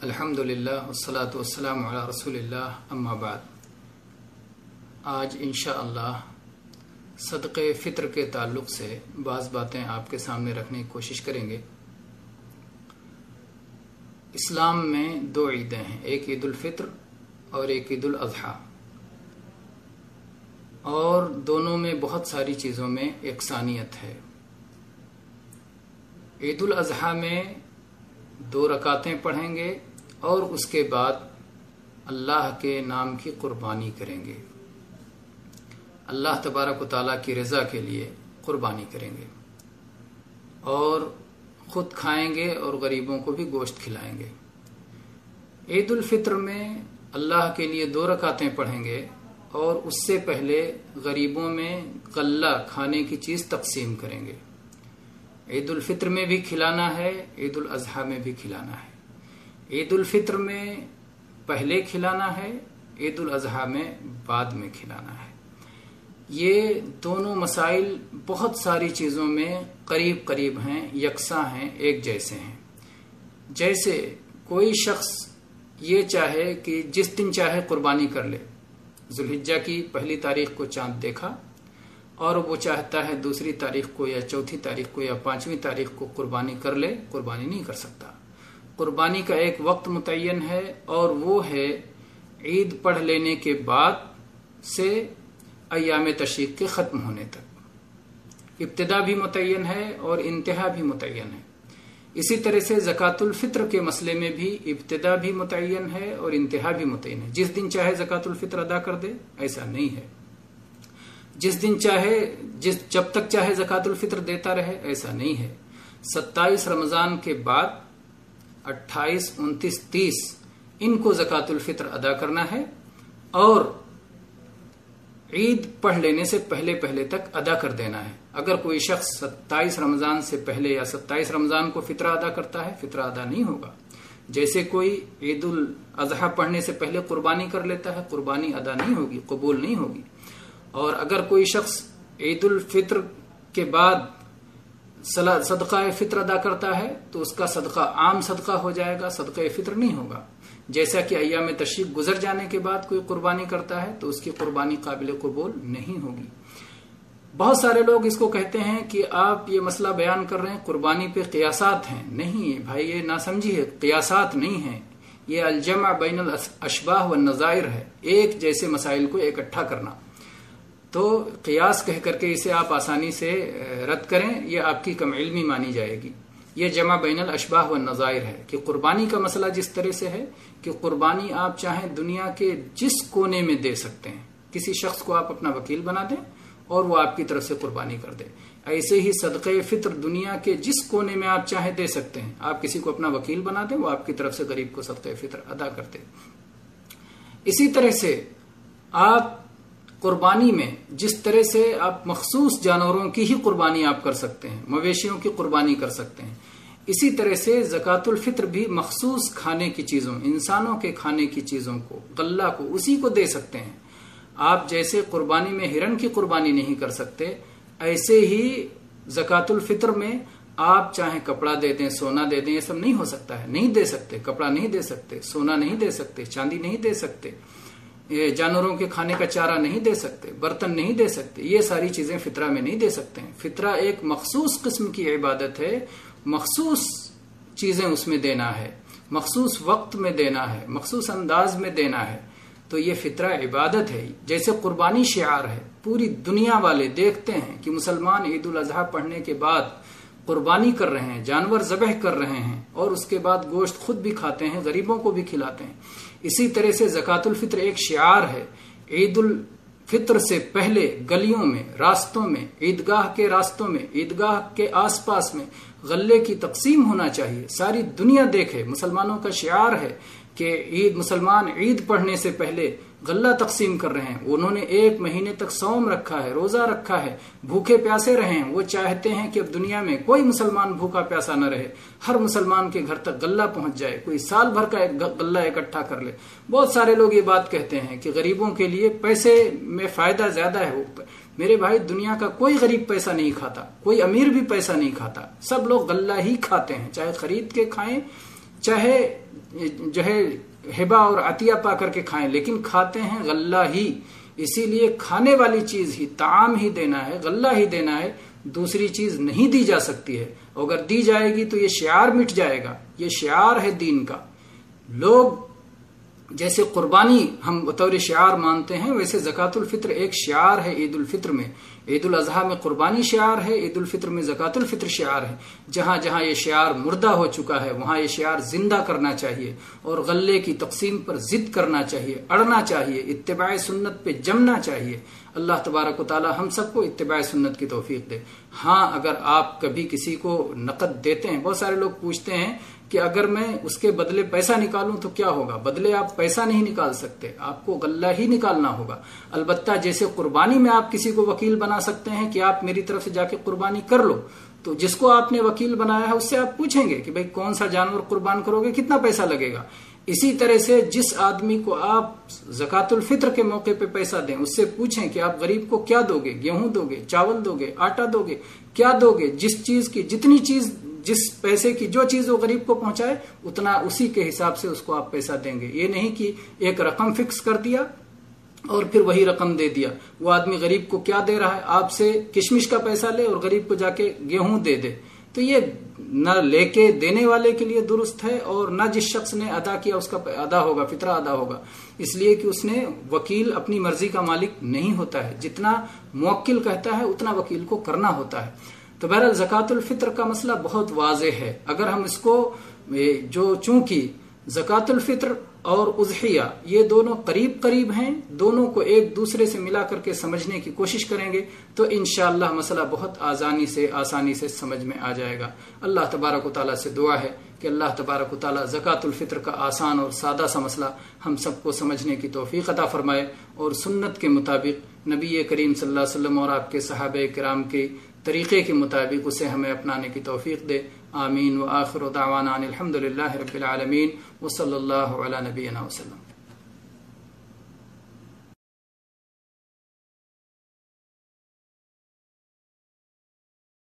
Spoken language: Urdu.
الحمدللہ والصلاة والسلام علی رسول اللہ اما بعد۔ آج انشاءاللہ صدقہ فطر کے تعلق سے بعض باتیں آپ کے سامنے رکھنے کی کوشش کریں گے۔ اسلام میں دو عیدیں ہیں، ایک عید الفطر اور ایک عید الاضحیٰ، اور دونوں میں بہت ساری چیزوں میں یکسانیت ہے۔ عید الاضحیٰ میں 2 رکعتیں پڑھیں گے اور اس کے بعد اللہ کے نام کی قربانی کریں گے، اللہ تبارک و تعالیٰ کی رضا کے لیے قربانی کریں گے، اور خود کھائیں گے اور غریبوں کو بھی گوشت کھلائیں گے۔ عید الفطر میں اللہ کے لیے 2 رکعتیں پڑھیں گے اور اس سے پہلے غریبوں میں غلہ کھانے کی چیز تقسیم کریں گے۔ عید الفطر میں بھی کھلانا ہے، عید الاضحیٰ میں بھی کھلانا ہے۔ عید الفطر میں پہلے کھلانا ہے، عید الاضحیٰ میں بعد میں کھلانا ہے۔ یہ دونوں مسائل بہت ساری چیزوں میں قریب قریب ہیں، یکساں ہیں، ایک جیسے ہیں۔ جیسے کوئی شخص یہ چاہے کہ جس دن چاہے قربانی کر لے، ذوالحجہ کی 1 تاریخ کو چاند دیکھا اور وہ چاہتا ہے 2 تاریخ کو یا 4 تاریخ کو یا 5 تاریخ کو قربانی کر لے، قربانی نہیں کر سکتا۔ قربانی کا ایک وقت متعین ہے اور وہ ہے عید پڑھ لینے کے بعد سے ایام تشریق کے ختم ہونے تک۔ ابتدا بھی متعین ہے اور انتہا بھی متعین ہے۔ اسی طرح سے زکوٰۃ الفطر کے مسئلے میں بھی ابتدا بھی متعین ہے اور انتہا بھی متعین ہے۔ جس دن چاہے زکوٰۃ الفطر ادا کر دے، ایسا نہیں ہے۔ جس دن چاہے جب تک چاہے زکوٰۃ الفطر دیتا رہے، ایسا نہیں ہے۔ 27 رمضان کے بعد 28، 29، 30 ان کو زکوٰۃ الفطر ادا کرنا ہے اور عید پڑھ لینے سے پہلے تک ادا کر دینا ہے۔ اگر کوئی شخص 27 رمضان سے پہلے یا 27 رمضان کو فطرہ ادا کرتا ہے، فطرہ ادا نہیں ہوگا۔ جیسے کوئی عید الاضحیٰ پڑھنے سے پہلے قربانی کر لیتا ہے، قربانی ادا نہیں ہوگی، قبول نہیں ہوگی۔ اور اگر کوئی شخص عید الفطر کے بعد صدقہ فطر ادا کرتا ہے تو اس کا صدقہ عام صدقہ ہو جائے گا، صدقہ فطر نہیں ہوگا۔ جیسا کہ ایام تشریق گزر جانے کے بعد کوئی قربانی کرتا ہے تو اس کی قربانی قابل قبول نہیں ہوگی۔ بہت سارے لوگ اس کو کہتے ہیں کہ آپ یہ مسئلہ بیان کر رہے ہیں قربانی پہ قیاسات ہیں۔ نہیں بھائی، یہ نہ سمجھیے، قیاسات نہیں ہیں، یہ الجمع بین الاشباہ والنظائر ہے، ایک جیسے مسائل کو اکٹھا کرنا۔ تو قیاس کہہ کر کے اسے آپ آسانی سے رد کریں، یہ آپ کی کم علمی مانی جائے گی۔ یہ جمع بین الاشباہ والنظائر ہے کہ قربانی کا مسئلہ جس طرح سے ہے کہ قربانی آپ چاہیں دنیا کے جس کونے میں دے سکتے ہیں، کسی شخص کو آپ اپنا وکیل بنا دیں اور وہ آپ کی طرف سے قربانی کر دے۔ ایسے ہی صدقہ فطر دنیا کے جس کونے میں آپ چاہیں دے سکتے ہیں، آپ کسی کو اپنا وکیل بنا دیں، وہ آپ کی طرف سے غریب کو صدقہ فطر ادا کر دے۔ اسی طرح سے آپ قربانی میں جس طرح سے آپ مخصوص جانوروں کی ہی قربانی آپ کر سکتے ہیں، مویشیوں کی قربانی کر سکتے ہیں، اسی طرح سے زکوٰۃ الفطر بھی مخصوص کھانے کی چیزوں، انسانوں کے کھانے کی چیزوں کو، غلہ کو، اسی کو دے سکتے ہیں۔ آپ جیسے قربانی میں ہرن کی قربانی نہیں کر سکتے، ایسے ہی زکوٰۃ الفطر میں آپ چاہیں کپڑا دے دیں، سونا دے دیں، یہ سب نہیں ہو سکتا ہے، نہیں دے سکتے۔ کپڑا نہیں دے سکتے، سونا نہیں دے سکتے، چاندی نہیں دے سکتے، جانوروں کے کھانے کا چارہ نہیں دے سکتے، برتن نہیں دے سکتے، یہ ساری چیزیں فطرہ میں نہیں دے سکتے ہیں۔ فطرہ ایک مخصوص قسم کی عبادت ہے، مخصوص چیزیں اس میں دینا ہے، مخصوص وقت میں دینا ہے، مخصوص انداز میں دینا ہے، تو یہ فطرہ عبادت ہے۔ جیسے قربانی شعار ہے، پوری دنیا والے دیکھتے ہیں کہ مسلمان عید الاضحیٰ پڑھنے کے بعد قربانی کر رہے ہیں، جانور ذبح کر رہے ہیں اور اس کے بعد گوشت خود بھی کھاتے ہیں، غریبوں کو بھی کھلاتے ہیں۔ اسی طرح سے زکوٰۃ الفطر ایک شعار ہے۔ عید الفطر سے پہلے گلیوں میں، راستوں میں، عیدگاہ کے راستوں میں، عیدگاہ کے آس پاس میں غلے کی تقسیم ہونا چاہیے، ساری دنیا دیکھے۔ مسلمانوں کا شعار ہے کہ مسلمان عید پڑھنے سے پہلے غلہ تقسیم کر رہے ہیں، انہوں نے 1 مہینے تک صوم رکھا ہے، روزہ رکھا ہے، بھوکے پیاسے رہے ہیں۔ وہ چاہتے ہیں کہ اب دنیا میں کوئی مسلمان بھوکا پیاسا نہ رہے، ہر مسلمان کے گھر تک غلہ پہنچ جائے، کوئی سال بھر کا ایک غلہ اکٹھا کر لے۔ بہت سارے لوگ یہ بات کہتے ہیں کہ غریبوں کے لیے پیسے میں فائدہ زیادہ ہے۔ میرے بھائی، دنیا کا کوئی غریب پیسہ نہیں کھاتا، کوئی امیر بھی پیسہ نہیں کھاتا، سب لوگ غلہ ہی کھاتے ہیں، چاہے خرید کے کھائیں، چاہے جو ہے ہبہ اور عطیہ پا کر کے کھائیں، لیکن کھاتے ہیں غلہ ہی. اسی لیے کھانے والی چیز ہی، طعام ہی دینا ہے، غلہ ہی دینا ہے، دوسری چیز نہیں دی جا سکتی ہے. اگر دی جائے گی تو یہ شعار مٹ جائے گا. یہ شعار ہے دین کا. لوگ جیسے قربانی ہم بطور شعار مانتے ہیں، ویسے زکوٰۃ الفطر ایک شعار ہے. عید الفطر میں، عید الاضحیٰ میں قربانی شعار ہے، عید الفطر میں زکوٰۃ الفطر شعار ہے. جہاں جہاں یہ شعار مردہ ہو چکا ہے وہاں یہ شعار زندہ کرنا چاہیے، اور غلے کی تقسیم پر ضد کرنا چاہیے، اڑنا چاہیے، اتباع سنت پہ جمنا چاہیے. اللہ تبارک و تعالی ہم سب کو اتباع سنت کی توفیق دے. ہاں، اگر آپ کبھی کسی کو نقد دیتے ہیں، بہت سارے لوگ پوچھتے ہیں کہ اگر میں اس کے بدلے پیسہ نکالوں تو کیا ہوگا؟ بدلے آپ پیسہ نہیں نکال سکتے، آپ کو غلہ ہی نکالنا ہوگا. البتہ جیسے قربانی میں آپ کسی کو وکیل بنا سکتے ہیں کہ آپ میری طرف سے جا کے قربانی کر لو، تو جس کو آپ نے وکیل بنایا ہے اس سے آپ پوچھیں گے کہ بھئی کون سا جانور قربان کرو گے، کتنا پیسہ لگے گا. اسی طرح سے جس آدمی کو آپ زکوٰۃ الفطر کے موقع پہ پیسہ دیں، اس سے پوچھیں کہ آپ غریب کو کیا دو گے، گیہوں دو گے، چاول دو گے، آٹا دو گے، کیا دو گے. جس چیز کی جتنی چیز، جس پیسے کی جو چیز وہ غریب کو پہنچائے اتنا اسی کے حساب سے اس کو آپ پیسہ دیں گے. یہ نہیں کہ ایک رقم فکس کر دیا اور پھر وہی رقم دے دیا. وہ آدمی غریب کو کیا دے رہا ہے؟ آپ سے کشمش کا پیسہ لے اور غریب کو جا کے گیہوں دے دے. تو یہ نہ لے کے دینے والے کے لیے درست ہے، اور نہ جس شخص نے ادا کیا اس کا ادا ہوگا، فطرہ ادا ہوگا. اس لیے کہ اس نے وکیل اپنی مرضی کا مالک نہیں ہوتا ہے. جتنا موکل کہتا ہے اتنا وکیل کو کرنا ہوتا ہے. تو بہرحال زکوٰۃ الفطر کا مسئلہ بہت واضح ہے. اگر ہم اس کو چونکہ زکوٰۃ الفطر اور اضحیہ یہ دونوں قریب قریب ہیں، دونوں کو ایک دوسرے سے ملا کر کے سمجھنے کی کوشش کریں گے تو انشاءاللہ مسئلہ بہت آسانی سے سمجھ میں آ جائے گا. اللہ تبارک و تعالیٰ سے دعا ہے کہ اللہ تبارک و تعالیٰ زکوٰۃ الفطر کا آسان اور سادہ سا مسئلہ ہم سب کو سمجھنے کی توفیق عطا فرمائے، اور سنت کے مطابق نبی کریم صلی اللہ علیہ وسلم اور آپ کے صحابہ کرام کے طریقے کے مطابق اسے ہمیں اپنانے کی توفیق دے. آمین. وآخر دعوانا ان الحمد للہ رب العالمین وصلی اللہ علی نبینا وسلم.